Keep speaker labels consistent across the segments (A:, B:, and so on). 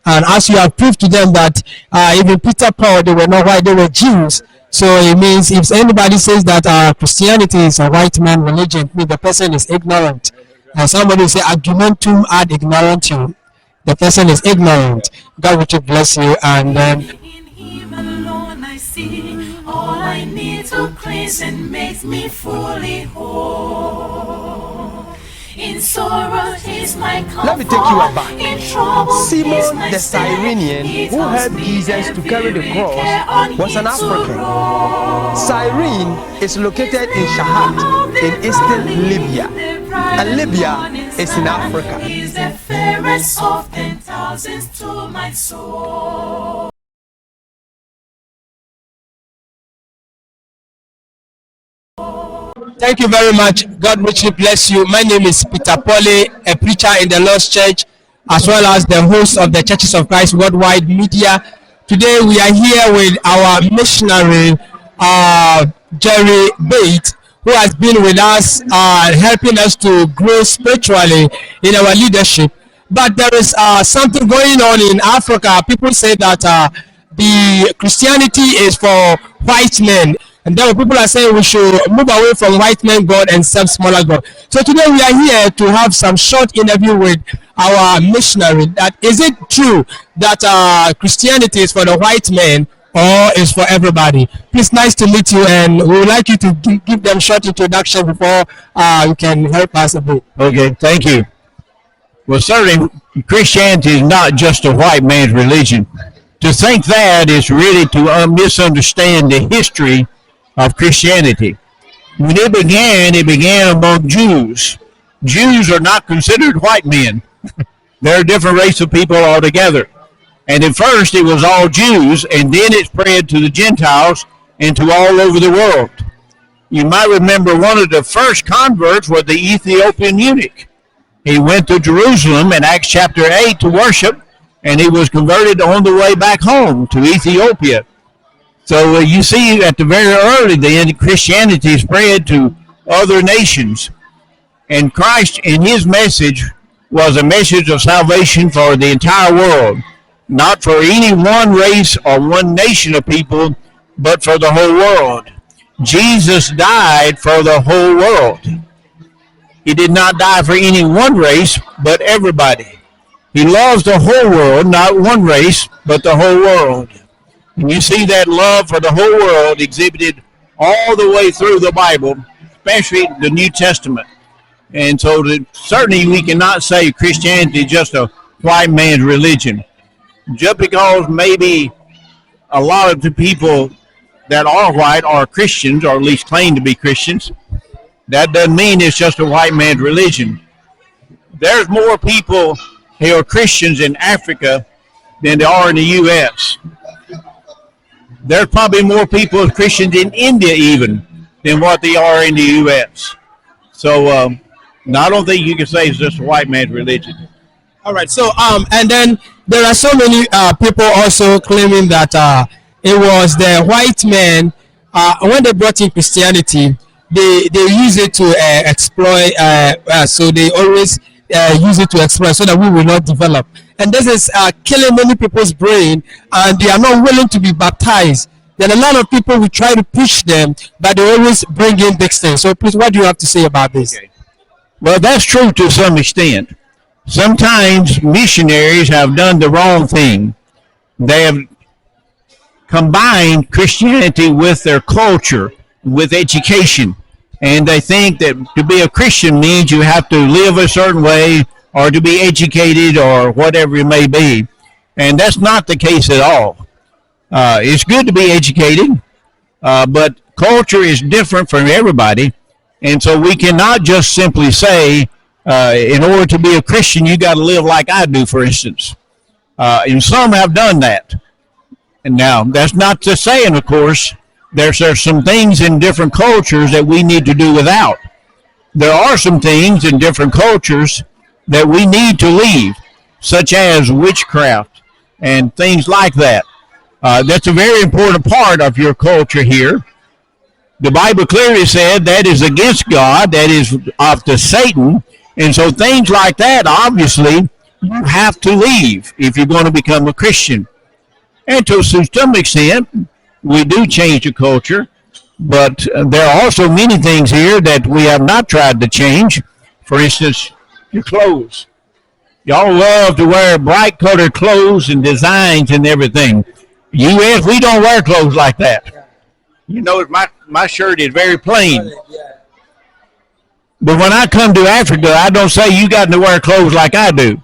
A: And as you have proved to them that even Peter, Paul, they were not white, they were Jews. So it means if anybody says that Christianity is a white man religion, it means the person is ignorant. And somebody will say argumentum ad ignorantium. The person is ignorant. God will bless you. And then
B: in him alone I see all I need to cleanse and makes me fully whole. In sorrow he's my comfort.
C: Let me take you aback.
B: In trouble
C: Simon the Cyrenian, who helped Jesus to carry the cross, was an African. Cyrene is located in Shahat in eastern Libya, and Libya is in Africa.
B: He's the fairest of 10,000s to my soul.
A: thank you very much. God richly bless you. My name is Peter POLLEY, a preacher in the Lord's Church, as well as the host of the Churches of Christ Worldwide Media. Today we are here with our missionary, Jerry Bate, who has been with us, helping us to grow spiritually in our leadership. But there is something going on in Africa. People say that the Christianity is for white men. And then people are saying we should move away from white men God and serve smaller God. So today we are here to have some short interview with our missionary. That is it true that Christianity is for the white men or is for everybody? Please, nice to meet you, and we would like you to give them short introduction before you can help us a bit.
D: Okay, thank you. Well, certainly Christianity is not just a white man's religion. To think that is really to misunderstand the history of Christianity. When it began among Jews. Jews are not considered white men. They're a different race of people altogether. And at first it was all Jews, and then it spread to the Gentiles and to all over the world. You might remember one of the first converts was the Ethiopian eunuch. He went to Jerusalem in Acts chapter 8 to worship, and he was converted on the way back home to Ethiopia. So you see at the very early then, Christianity spread to other nations. And Christ in his message was a message of salvation for the entire world. Not for any one race or one nation of people, but for the whole world. Jesus died for the whole world. He did not die for any one race, but everybody. He loves the whole world, not one race, but the whole world. And you see that love for the whole world exhibited all the way through the Bible, especially the New Testament. And so certainly we cannot say Christianity is just a white man's religion. Just because maybe a lot of the people that are white are Christians, or at least claim to be Christians, that doesn't mean it's just a white man's religion. There's more people who are Christians in Africa than there are in the U.S. There's probably more people as Christians in India even than what they are in the U.S. So I don't think you can say it's just a white man's religion.
A: All right. So and then there are so many people also claiming that it was the white men when they brought in Christianity, they use it to exploit. So they always use it to exploit so that we will not develop. And this is killing many people's brain, and they are not willing to be baptized. Then a lot of people will try to push them, but they always bring in big things. So please, what do you have to say about this?
D: Okay. Well, that's true to some extent. Sometimes missionaries have done the wrong thing. They have combined Christianity with their culture, with education. And they think that to be a Christian means you have to live a certain way or to be educated or whatever it may be. And that's not the case at all. It's good to be educated, but culture is different from everybody. And so we cannot just simply say, in order to be a Christian, you got to live like I do, for instance. And some have done that. And now, that's not to say, of course, there's some things in different cultures that we need to do without. There are some things in different cultures that we need to leave, such as witchcraft and things like that. That's a very important part of your culture here. The Bible clearly said that is against God, that is of the Satan. And so things like that, obviously, you have to leave if you're going to become a Christian. And to some extent, we do change the culture, but there are also many things here that we have not tried to change. For instance, your clothes. Y'all love to wear bright colored clothes and designs and everything. U.S., we don't wear clothes like that. You know, my shirt is very plain. But when I come to Africa, I don't say you got to wear clothes like I do.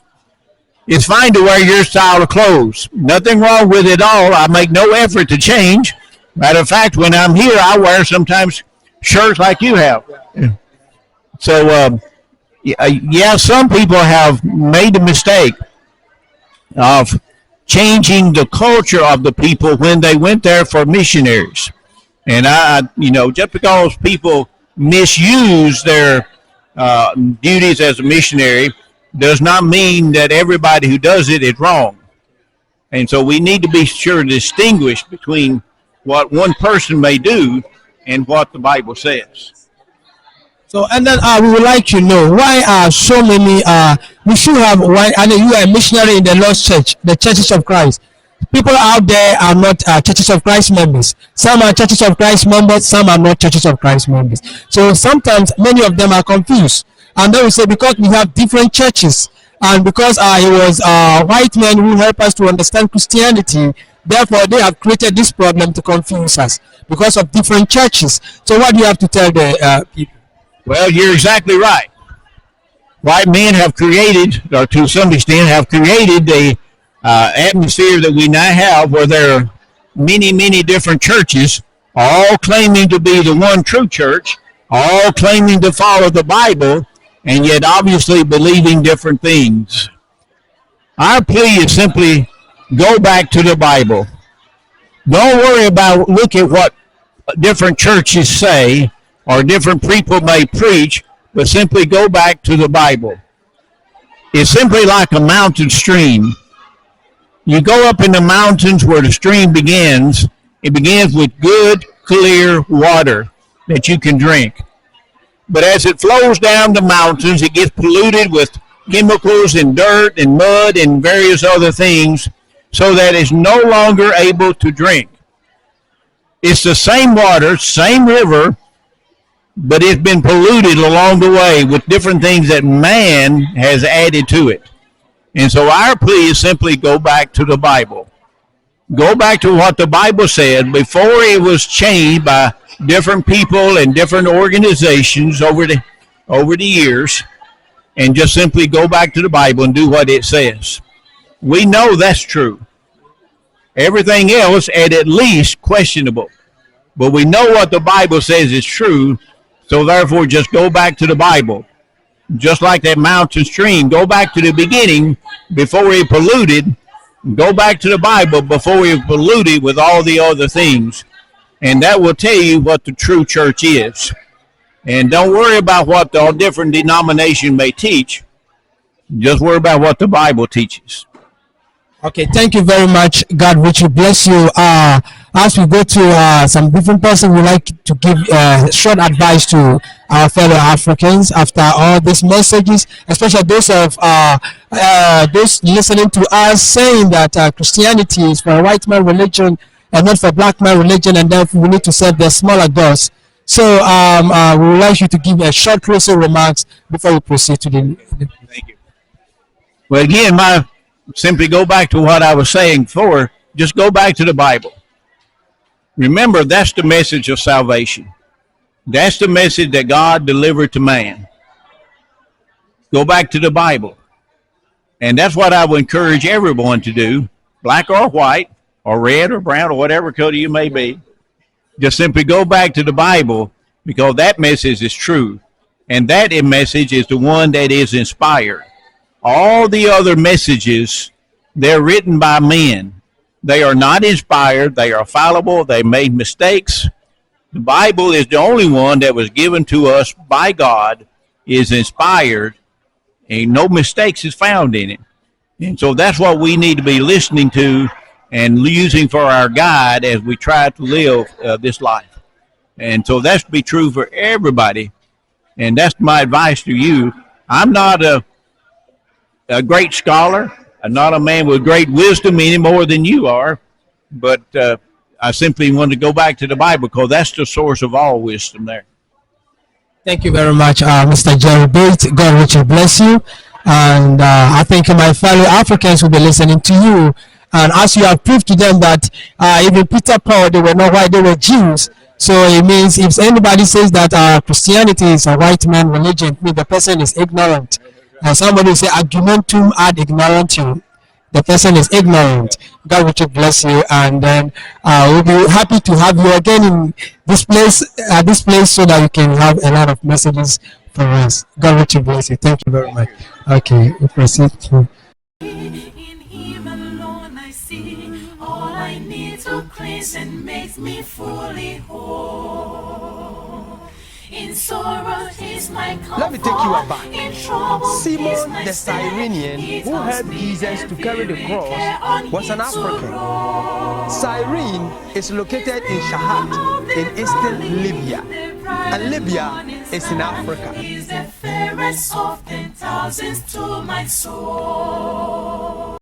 D: It's fine to wear your style of clothes. Nothing wrong with it all. I make no effort to change. Matter of fact, when I'm here, I wear sometimes shirts like you have. So, yeah, some people have made the mistake of changing the culture of the people when they went there for missionaries. And just because people misuse their duties as a missionary does not mean that everybody who does it is wrong. And so we need to be sure to distinguish between what one person may do and what the Bible says.
A: So, and then we would like to know why are so many, we should have, why, I know you are a missionary in the Lord's Church, the Churches of Christ. People out there are not Churches of Christ members. Some are Churches of Christ members, some are not Churches of Christ members. So sometimes many of them are confused. And then we say because we have different churches and because it was white men who help us to understand Christianity, therefore they have created this problem to confuse us because of different churches. So what do you have to tell the people?
D: Well, you're exactly right. White men have created, or to some extent, have created the atmosphere that we now have where there are many, many different churches, all claiming to be the one true church, all claiming to follow the Bible, and yet obviously believing different things. Our plea is simply go back to the Bible. Don't worry about look at what different churches say or different people may preach, but simply go back to the Bible. It's simply like a mountain stream. You go up in the mountains where the stream begins. It begins with good, clear water that you can drink. But as it flows down the mountains, it gets polluted with chemicals and dirt and mud and various other things so that it's no longer able to drink. It's the same water, same river, but it's been polluted along the way with different things that man has added to it. And so our plea is simply go back to the Bible. Go back to what the Bible said before it was changed by different people and different organizations over the years, and just simply go back to the Bible and do what it says. We know that's true. Everything else at least questionable. But we know what the Bible says is true, so therefore just go back to the Bible. Just like that mountain stream, go back to the beginning before it polluted. Go back to the Bible before it polluted with all the other things. And that will tell you what the true church is. And don't worry about what the different denomination may teach. Just worry about what the Bible teaches.
A: Okay, thank you very much. God richly bless you. As we go to some different persons, we like to give short advice to our fellow Africans after all these messages, especially those of those listening to us saying that Christianity is for a white man religion and not for black man religion, and therefore we need to serve the smaller gods. So we would like you to give a short closing remarks before we proceed to the.
D: Thank you. Well, again, simply go back to what I was saying before. Just go back to the Bible. Remember, that's the message of salvation. That's the message that God delivered to man. Go back to the Bible. And that's what I would encourage everyone to do, black or white, or red or brown, or whatever color you may be. Just simply go back to the Bible, because that message is true. And that message is the one that is inspired. All the other messages, they're written by men. They are not inspired. They are fallible. They made mistakes. The Bible is the only one that was given to us by God, is inspired, and no mistakes is found in it. And so that's what we need to be listening to and using for our guide as we try to live this life. And so that's to be true for everybody. And that's my advice to you. I'm not a great scholar, not a man with great wisdom any more than you are, but I simply want to go back to the Bible because that's the source of all wisdom there.
A: Thank you very much, Mr. Jerry Bates. God richly bless you. And I think my fellow Africans will be listening to you. And as you have proved to them that even Peter Paul, they were not white, they were Jews. So it means if anybody says that Christianity is a white man religion, it means the person is ignorant. And somebody will say argumentum ad ignorantium. The person is ignorant. God richly bless you, and then we'll be happy to have you again in this place, so that you can have a lot of messages for us. God richly bless you. Thank you very much. Okay, we proceed.
B: In Him alone I see all I need to cleanse and makes me fully whole. In sorrow He's my comfort.
C: Let me take you aback.
B: In trouble
C: Simon
B: He's my
C: the Cyrenian, who helped Jesus to carry the cross, was an African. Cyrene is located in Shahat in eastern Libya, and Libya is in Africa.
B: He's the fairest of 10,000s to my soul.